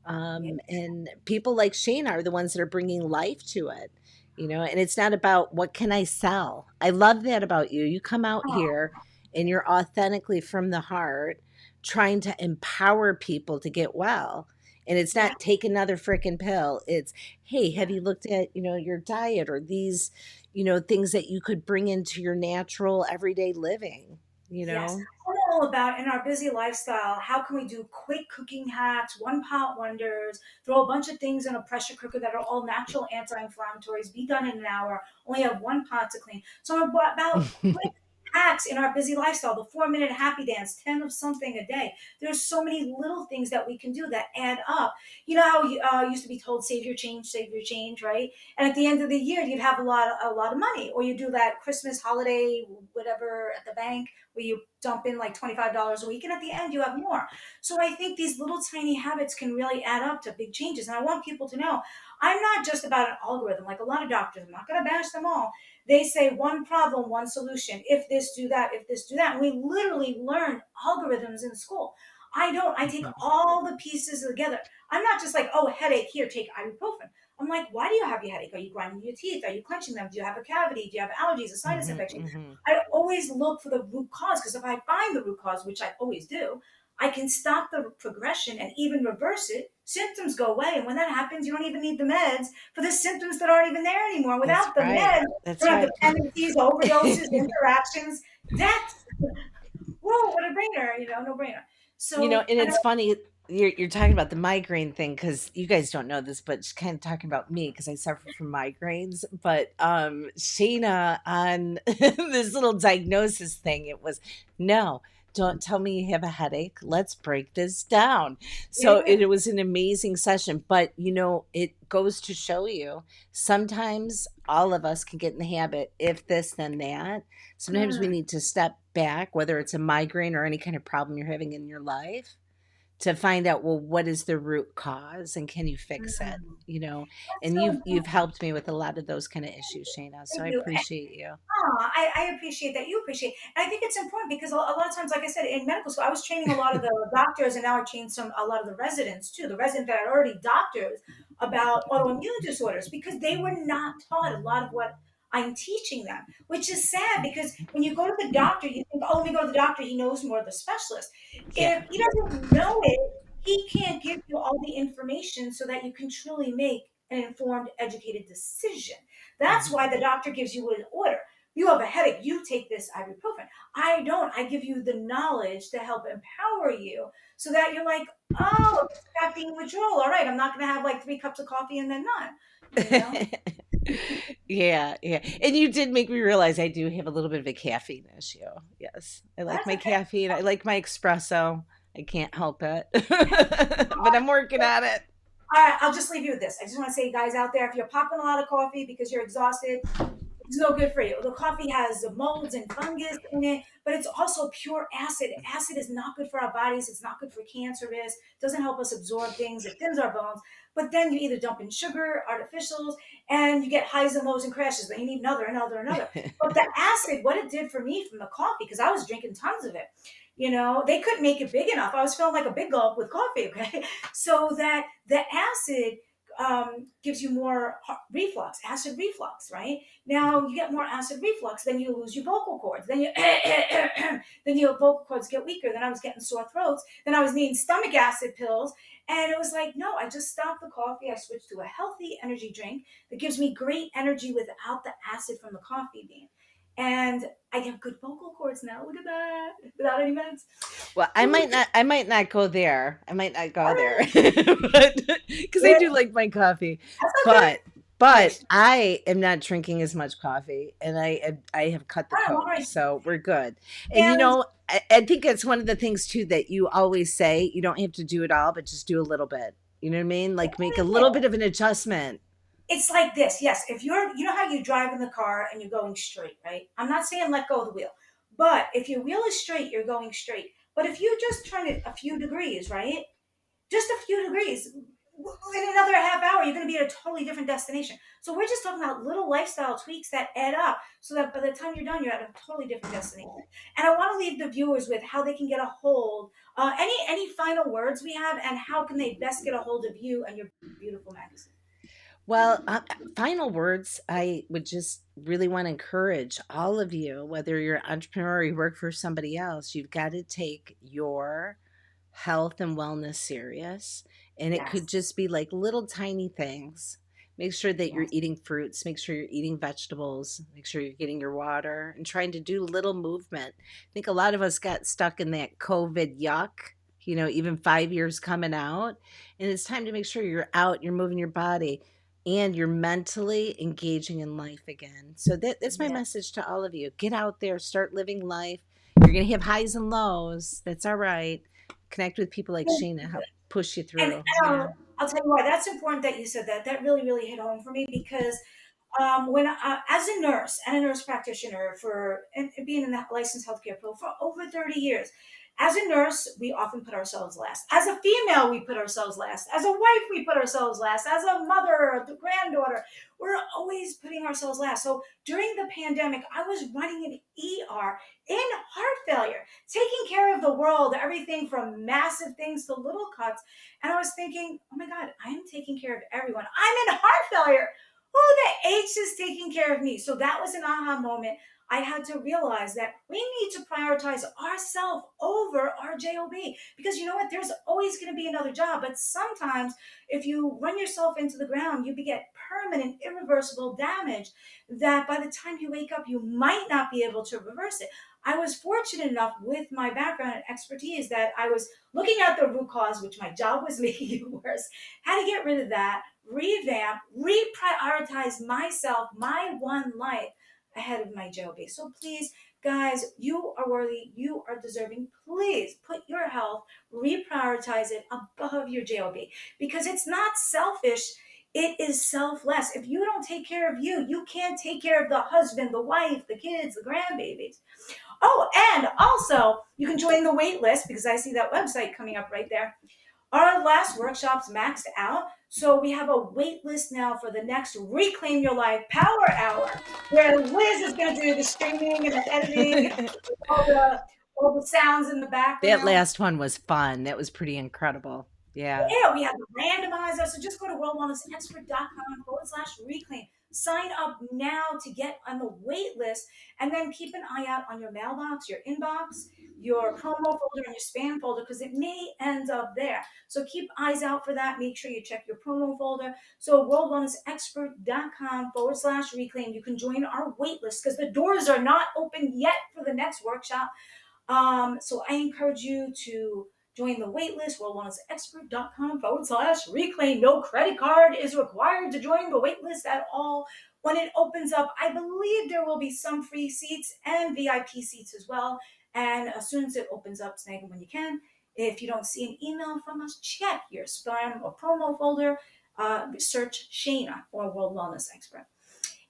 Yeah. And people like Shane are the ones that are bringing life to it, you know, and it's not about what can I sell. I love that about you. You come out Oh, here and you're authentically from the heart trying to empower people to get well. And it's yeah. not take another freaking pill. It's, hey, have Yeah. you looked at, you know, your diet or these, you know, things that you could bring into your natural everyday living, you Yes, know? I'm all about in our busy lifestyle. How can we do quick cooking hacks, one pot wonders, throw a bunch of things in a pressure cooker that are all natural anti inflammatories, be done in an hour, only have one pot to clean. So I'm about quick hacks in our busy lifestyle, the 4 minute happy dance, 10 of something a day. There's so many little things that we can do that add up. You know how you used to be told, save your change, right? And at the end of the year, you'd have a lot of money, or you do that Christmas holiday, whatever at the bank where you dump in like $25 a week and at the end you have more. So I think these little tiny habits can really add up to big changes. And I want people to know I'm not just about an algorithm like a lot of doctors. I'm not going to bash them all. They say one problem, one solution. If this, do that. If this, do that. And we literally learn algorithms in school. I don't. I take Mhm. all the pieces together. I'm not just like, oh, headache, here, take ibuprofen. I'm like, why do you have your headache? Are you grinding your teeth? Are you clenching them? Do you have a cavity? Do you have allergies, a sinus Mhm. infection? Mhm. I always look for the root cause because if I find the root cause, which I always do, I can stop the progression and even reverse it. Symptoms go away. And when that happens, you don't even need the meds for the symptoms that aren't even there anymore. That's Without the right. meds, you That's don't have right. dependencies, overdoses, interactions. That's, whoa, what a brainer, no brainer. You know, So, and I it's don't, funny you're talking about the migraine thing because you guys don't know this, but it's kind of talking about me because I suffer from migraines. But Shayna on this little diagnosis thing, it was no, don't tell me you have a headache. Let's break this down. So yeah. it was an amazing session. But you know, it goes to show you sometimes all of us can get in the habit, if this, then that. Sometimes we Mm, need to step back, whether it's a migraine or any kind of problem you're having in your life, to find out, well, what is the root cause and can you fix it? mm. You know, That's and so you've important. helped me with a lot of those kind of issues, Shayna. So Thank I you. appreciate you. I appreciate that. You appreciate, and I think it's important because a lot of times, like I said, in medical school, I was training a lot of the doctors, and now I train a lot of the residents too. The residents that are already doctors about autoimmune disorders because they were not taught a lot of what I'm teaching them, which is sad because when you go to the doctor, you think, oh, let me go to the doctor. He knows more of the specialist. Yeah. If he doesn't know it, he can't give you all the information so that you can truly make an informed, educated decision. That's Mhm. why the doctor gives you an order. You have a headache, you take this ibuprofen. I don't. I give you the knowledge to help empower you so that you're like, oh, it's caffeine withdrawal. All right, I'm not going to have like 3 cups of coffee and then none, you know? Yeah, yeah. And you did make me realize I do have a little bit of a caffeine issue. Yes. I like That's my okay. caffeine. I like my espresso. I can't help it. But I'm working on it. All right, I'll just leave you with this. I just want to say, guys out there, if you're popping a lot of coffee because you're exhausted, it's no good for you. The coffee has molds and fungus in it, but it's also pure acid. Acid is not good for our bodies. It's not good for cancer risk. It doesn't help us absorb things. It thins our bones. But then you either dump in sugar, artificials, and you get highs and lows and crashes. Then you need another. But the acid, what it did for me from the coffee, because I was drinking tons of it, they couldn't make it big enough. I was feeling like a big gulp with coffee, okay? So that the acid gives you more reflux, acid reflux, right? Now you get more acid reflux, then you lose your vocal cords. Then you then your vocal cords get weaker. Then I was getting sore throats. Then I was needing stomach acid pills. And it was like, no, I just stopped the coffee. I switched to a healthy energy drink that gives me great energy without the acid from the coffee bean. And I get good vocal cords now. Look at that. Without any meds. Well, I might not go there. I might not go there. Oh, But because I yeah, do like my coffee. that's okay. But but Nice. I am not drinking as much coffee and I have cut the All Coke. right. So we're good. And you And know, I think it's one of the things too that you always say, you don't have to do it all, but just do a little bit. You know what I mean? Like make a Yeah. little bit of an adjustment. It's like this. Yes, if you're, you know how you drive in the car and you're going straight, right? I'm not saying let go of the wheel, but if your wheel is straight, you're going straight. But if you just turn it a few degrees, right? Just a few degrees. In another half hour, you're going to be at a totally different destination. So we're just talking about little lifestyle tweaks that add up, so that by the time you're done, you're at a totally different destination. And I want to leave the viewers with how they can get a hold. Any final words we have, and how can they best get a hold of you and your beautiful magazine? Well, final words, I would just really want to encourage all of you, whether you're an entrepreneur or you work for somebody else, you've got to take your health and wellness serious. And it could Yes. just be like little tiny things. Make sure that you're Yes. eating fruits, make sure you're eating vegetables, make sure you're getting your water and trying to do little movement. I think a lot of us got stuck in that COVID yuck, even 5 years coming out. And it's time to make sure you're out, you're moving your body and you're mentally engaging in life again. So that's my Yeah. message to all of you. Get out there, start living life. You're going to have highs and lows. That's all right. Connect with people like Shayna, help push you And through. Yeah. I'll tell you why. That's important that you said that. That really, really hit home for me, because when as a nurse and a nurse practitioner for and being in that licensed healthcare pro for over 30 years, as a nurse, we often put ourselves last. As a female, we put ourselves last. As a wife, we put ourselves last. As a mother, a granddaughter, we're always putting ourselves last. So during the pandemic, I was running an ER in heart failure, taking care of the world, everything from massive things to little cuts. And I was thinking, oh my God, I am taking care of everyone. I'm in heart failure. Who the H is taking care of me? So that was an aha moment. I had to realize that we need to prioritize ourselves over our job, because you know what? There's always going to be another job, but sometimes if you run yourself into the ground, you get permanent, irreversible damage that by the time you wake up, you might not be able to reverse it. I was fortunate enough with my background and expertise that I was looking at the root cause, which my job was making it worse, how to get rid of that, revamp, reprioritize myself, my one life ahead of my job. So please, guys, you are worthy, you are deserving. Please put your health, reprioritize it above your job, because it's not selfish. It is selfless. If you don't take care of you, you can't take care of the husband, the wife, the kids, the grandbabies. Oh, and also you can join the wait list, because I see that website coming up right there. Our last workshop's maxed out, so we have a wait list now for the next Reclaim Your Life Power Hour, where Liz is going to do the streaming and the editing, all the all the sounds in the That background. last one was fun. That was pretty incredible. Yeah. Yeah, we have the randomizer. So just go to worldwellnessexpert.com/reclaim. Sign up now to get on the wait list, and then keep an eye out on your mailbox, your inbox, your promo folder, and your spam folder, because it may end up there. So keep eyes out for that. Make sure you check your promo folder. So worldwellnessexpert.com/reclaim. You can join our wait list, because the doors are not open yet for the next workshop. So I encourage you to join the waitlist, worldwellnessexpert.com/reclaim. No credit card is required to join the waitlist at all. When it opens up, I believe there will be some free seats and VIP seats as well. And as soon as it opens up, snag them when you can. If you don't see an email from us, check your spam or promo folder. Search Shayna or World Wellness Expert.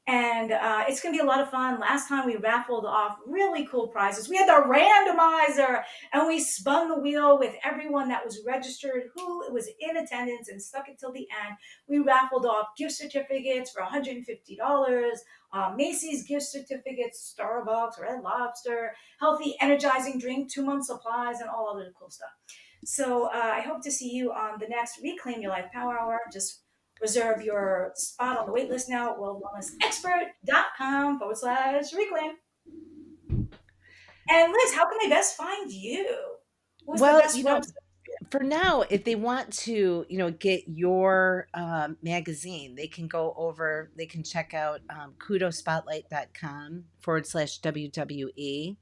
And it's going to be a lot of fun. Last time we raffled off really cool prizes. We had the randomizer, and we spun the wheel with everyone that was registered, who was in attendance, and stuck it till the end. We raffled off gift certificates for $150, Macy's gift certificates, Starbucks, Red Lobster, healthy energizing drink, 2-month supplies, and all other cool stuff. So I hope to see you on the next Reclaim Your Life Power Hour. Just reserve your spot on the wait list now at worldwellnessexpert.com/reclaim. And Liz, how can they best find you? What's the Well, best website? for now, if they want to, get your magazine, they can go over, they can check out kudospotlight.com/WWE.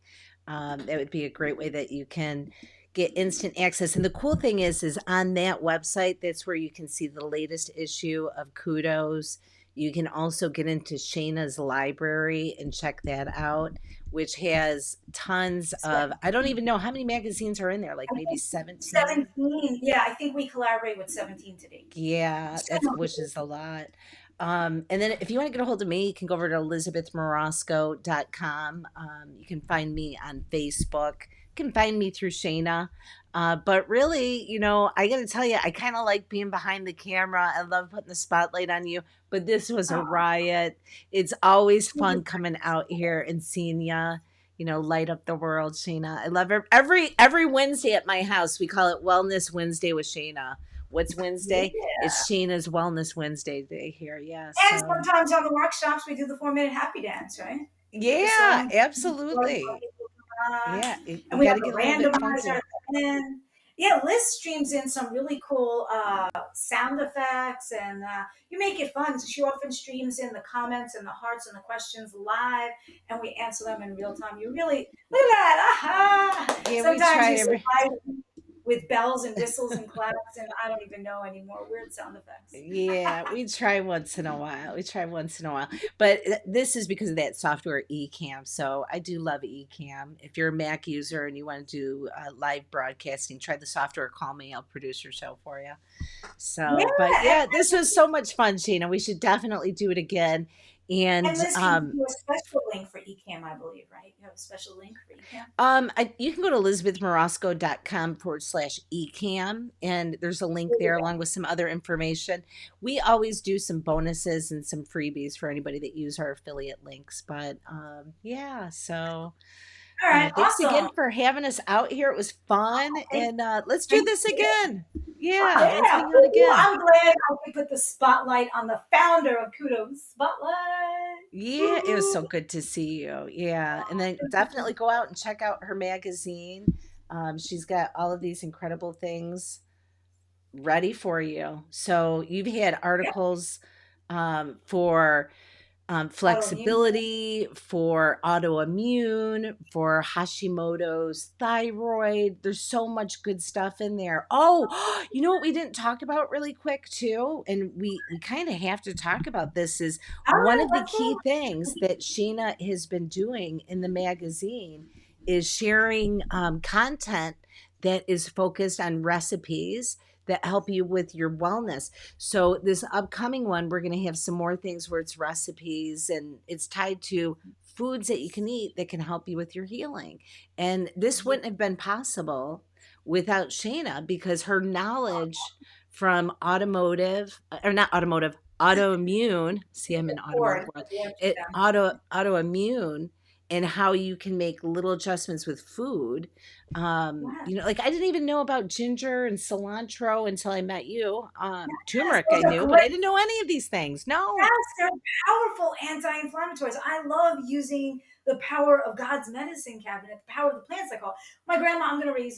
That would be a great way that you can get instant access. And the cool thing is on that website, that's where you can see the latest issue of Kudos. You can also get into Shayna's library and check that out, which has tons of, I don't even know how many magazines are in there, like I maybe think 17. 17. Yeah, I think we collaborate with 17 today. Yeah, So that's which is a lot. And then if you want to get a hold of me, you can go over to elizabethmarasco.com. You can find me on Facebook. You can find me through Shayna. But really, I got to tell you, I kind of like being behind the camera. I love putting the spotlight on you. But this was a oh, riot. It's always we fun just coming out here and seeing you. Light up the world, Shayna. I love every Wednesday at my house. We call it Wellness Wednesday with Shayna. What's Wednesday? yeah. It's Shayna's Wellness Wednesday day here. Yeah. And So, sometimes on the workshops we do the 4 minute happy dance, right? We get the yeah, song, absolutely. uh, Yeah. You and we got have to a get a little bit randomizer funky. at the end. Yeah, Liz streams in some really cool sound effects, and you make it fun. So she often streams in the comments and the hearts and the questions live, and we answer them in real time. You really look at that, aha! Yeah, we Sometimes try you every. surprise me with bells and whistles and claps, and I don't even know anymore. Weird sound effects. Yeah, we try once in a while. We try once in a while. But this is because of that software Ecamm. So I do love Ecamm. If you're a Mac user and you want to do live broadcasting, try the software. Call me. I'll produce your show for you. So, but Yeah, yeah, this was so much fun, Sheena. We should definitely do it again. And and Liz can give you a special link for Ecamm, I believe, right? You have a special link for Ecamm? you can go to elizabethmarasco.com/ecam, and there's a link There you there go. along with some other information. We always do some bonuses and some freebies for anybody that use our affiliate links. But yeah, so All right, thanks again awesome. for having us out here. It was fun, Thank, and let's do thank this you. again. Yeah, let's Yeah, hang out ooh, again. I'm glad I could put the spotlight on the founder of Kudos Spotlight. Yeah, it was Woo-hoo. so good to see you. Yeah. And then Thank you. definitely go out and check out her magazine. She's got all of these incredible things ready for you. So you've had Yeah, articles for autoimmune. flexibility, for autoimmune, for Hashimoto's thyroid. There's so much good stuff in there. Oh, you know what we didn't talk about really quick too, and we kind of have to talk about this is All one right, of the what's key up? things that Sheena has been doing in the magazine is sharing content that is focused on recipes that help you with your wellness. So this upcoming one, we're going to have some more things where it's recipes and it's tied to foods that you can eat that can help you with your healing. And this Yeah, wouldn't have been possible without Shayna because her knowledge from or not automotive, autoimmune. See, I'm in automotive bored world. at the end It of autoimmune and how you can make little adjustments with food. them. Like I didn't even know about ginger and cilantro until I met you. Yes, Turmeric I those are knew, but I great. didn't know any of these things. No. Yes, they're powerful anti-inflammatories. I love using the power of God's medicine cabinet, the power of the plants. I call it. My grandma. I'm going to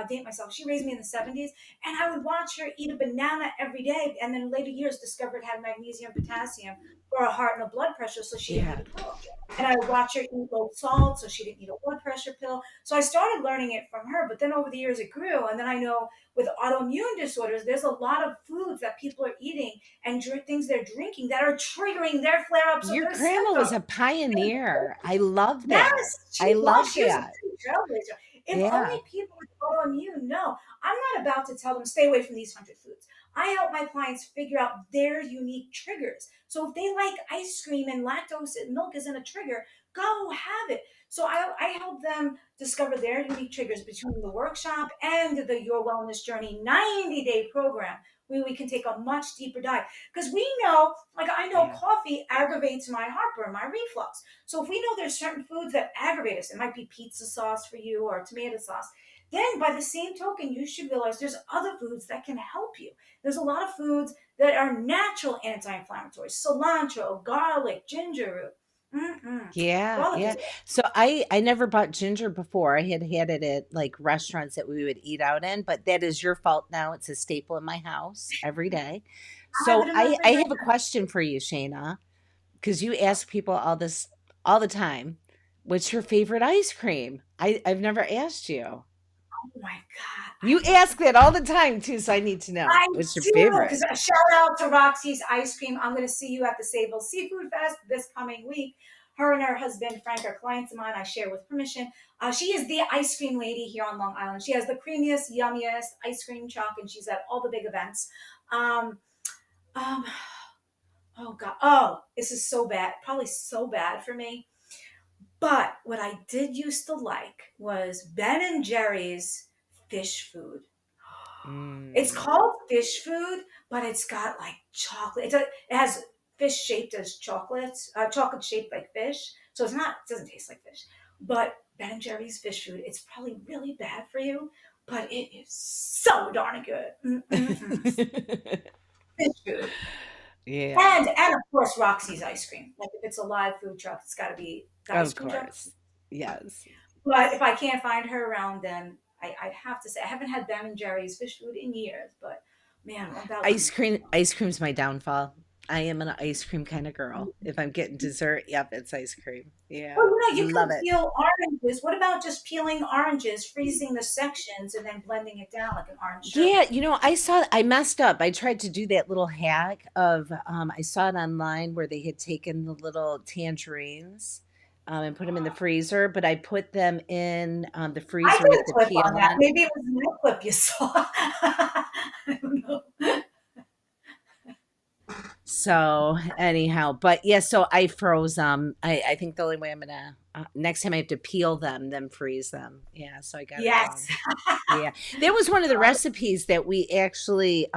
date myself. She raised me in the '70s, and I would watch her eat a banana every day, and then in later years discovered it had magnesium, potassium for her heart and her blood pressure, so she didn't Yeah. need a pill. And I would watch her eat low salt, so she didn't need a blood pressure pill. So I started learning it from her, but then over the years it grew, and then I know with autoimmune disorders, there's a lot of foods that people are eating and things they're drinking that are triggering their flare ups of Your their grandma symptoms. was a pioneer. I love that. Yes, she I was. love She was a that. true trailblazer. If only Yeah. people with autoimmune know, I'm not about to tell them stay away from these 100 foods. I help my clients figure out their unique triggers. So if they like ice cream and lactose and milk isn't a trigger, go have it. So I help them discover their unique triggers between the workshop and the Your Wellness Journey 90-day program where we can take a much deeper dive. Because we know, like I know Yeah. coffee aggravates my heartburn, my reflux. So if we know there's certain foods that aggravate us, it might be pizza sauce for you or tomato sauce. Then by the same token, you should realize there's other foods that can help you. There's a lot of foods that are natural anti-inflammatories: cilantro, garlic, ginger root. Yeah, Garlic yeah. is So I never bought ginger before. I had it at like restaurants that we would eat out in, but that is your fault now. It's a staple in my house every day. I have it So in my I have a refrigerator. question for you, Shayna, because you ask people all this all the time. What's your favorite ice cream? I've never asked you. Oh my God. You ask that all the time too, so I need to know. I What's your do, favorite? because a shout out to Roxy's Ice Cream. I'm going to see you at the Sable Seafood Fest this coming week. Her and her husband Frank are clients of mine. I share with permission. She is the ice cream lady here on Long Island. She has the creamiest, yummiest ice cream truck, and she's at all the big events. Um, um, oh God, oh, this is so bad. Probably so bad for me. But what I did used to like was Ben and Jerry's fish food. It's Mm. called fish food, but it's got like chocolate. It has fish shaped as chocolates, chocolate shaped like fish. So it's not, it doesn't taste like fish. But Ben and Jerry's fish food, it's probably really bad for you, but it is so darn good. Mm-mm-mm. Fish food. Yeah, And of course Roxy's ice cream. Like if it's a live food truck, it's gotta be the ice of cream truck. course. Yes. But if I can't find her around, then I'd have to say I haven't had Ben and Jerry's fish food in years. But man, I'm about to. Ice cream's my downfall. I am an ice cream kind of girl. If I'm getting dessert, yep, it's ice cream. Well, Yeah. you know, you Love can it. peel oranges. What about just peeling oranges, freezing the sections, and then blending it down like an orange Yeah, sherbet? I messed up. I tried to do that little hack of I saw it online where they had taken the little tangerines and put them in the freezer, but I put them in the I freezer did with a the clip peel on that. on. Maybe it was my clip you saw. I don't know. So anyhow, but yeah, so I froze them. I think the only way I'm gonna next time I have to peel them, then freeze them. Yeah, so I got it Yes. wrong. Yeah, that was one of the recipes that we actually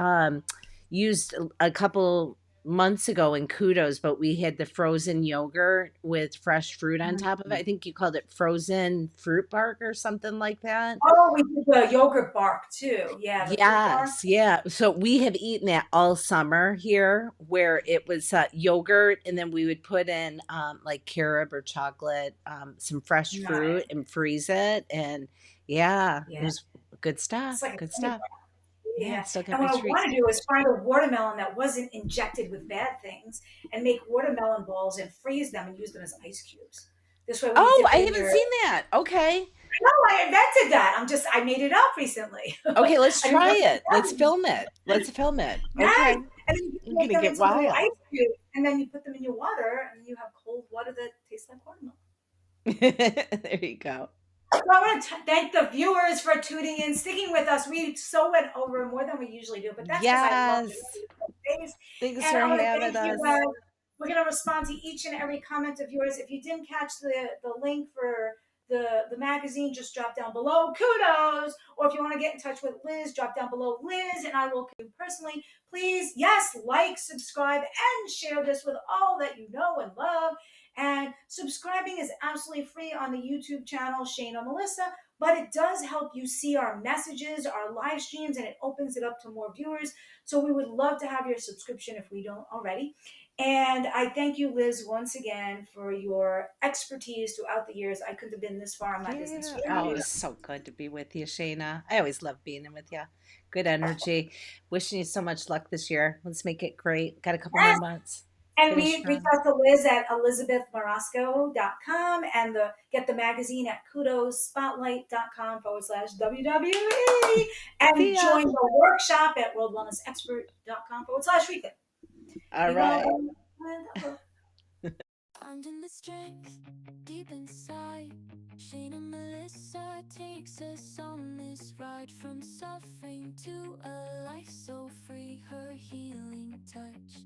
used a couple months ago in Kudos, but we had the frozen yogurt with fresh fruit on top of it. I think you called it frozen fruit bark or something like that. Oh, we did the yogurt bark too. Yeah, the fruit bark. Yes, yeah. So we have eaten that all summer here, where it was yogurt, and then we would put in like carob or chocolate, some fresh fruit, Nice. and freeze it. And yeah, it Yeah. was good It's stuff. like a Good candy stuff. bar. Yeah, Yeah. still got And my what I treat. want to do is find a watermelon that wasn't injected with bad things and make watermelon balls and freeze them and use them as ice cubes. This way, when you Oh, dip I it in haven't your, seen that. Okay. no, I invented that. I made it up recently. Okay, let's I didn't try write it it. Let's down. film it. Let's film it. Nice. Okay. And then you I'm can make gonna them get into little ice wild. cubes, and then you put them in your water, and you have cold water that tastes like watermelon. There you go. So I want to thank the viewers for tuning in, sticking with us. We so went over more than we usually do, but that's because I love Yes. doing these days. Thanks And for I want to having thank you. us. We're going to respond to each and every comment of yours. If you didn't catch the link for the magazine, just drop down below. Kudos. Or if you want to get in touch with Liz, drop down below Liz, and I will connect you personally. Please, yes, like, subscribe, and share this with all that you know and love. And subscribing is absolutely free on the YouTube channel, Shayna Melissa, but it does help you see our messages, our live streams, and it opens it up to more viewers. So we would love to have your subscription if we don't already. And I thank you, Liz, once again for your expertise throughout the years. I couldn't have been this far in my business Yeah. without Oh, you. it's so good to be with you, Shayna. I always love being in with you. Good energy. Wishing you so much luck this year. Let's make it great. Got a couple more Yes. months. And Finish reach strong. out to Liz at elizabethmarasco.com and get the magazine at kudosspotlight.com/WWE and See ya. join the workshop at worldwellnessexpert.com/weekend. All You go. right. Finding the strength deep inside. Shayna Melissa takes us on this ride from suffering to a life so free. Her healing touch